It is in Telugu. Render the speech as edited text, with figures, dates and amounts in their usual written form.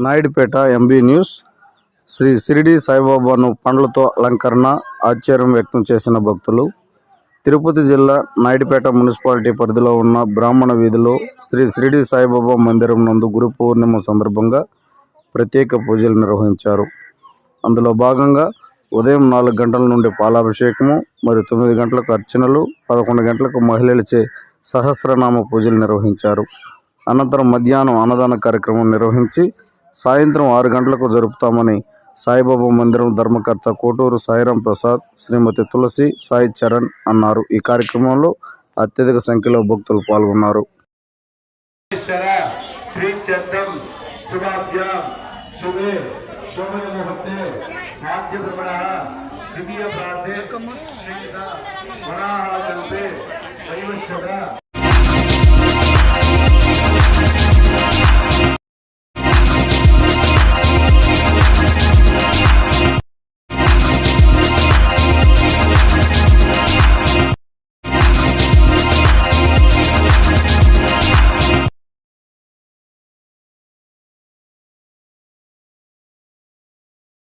Naidupeta MB news. శ్రీ షిరిడి సాయిబాబాను పండ్లతో అలంకరణ ఆశ్చర్యం వ్యక్తం చేసిన భక్తులు. తిరుపతి జిల్లా నాయుడుపేట మున్సిపాలిటీ పరిధిలో ఉన్న బ్రాహ్మణ వీధిలో శ్రీ షిరిడి సాయిబాబా మందిరం నందు గురు పౌర్ణిమ సందర్భంగా ప్రత్యేక పూజలు నిర్వహించారు. అందులో భాగంగా ఉదయం 4 గంటల నుండి పాలాభిషేకము మరియు 9 గంటలకు అర్చనలు, 11 గంటలకు మహిళలచే సహస్రనామ పూజలు నిర్వహించారు. అనంతరం మధ్యాహ్నం అన్నదాన కార్యక్రమం నిర్వహించి సాయంత్రం 6 గంటలకు జరుపుతామని సాయిబాబా మందిరం ధర్మకర్త కోటూరు సాయిరాం ప్రసాద్, శ్రీమతి తులసి, సాయి చరణ్ అన్నారు. ఈ కార్యక్రమంలో అత్యధిక సంఖ్యలో భక్తులు పాల్గొన్నారు.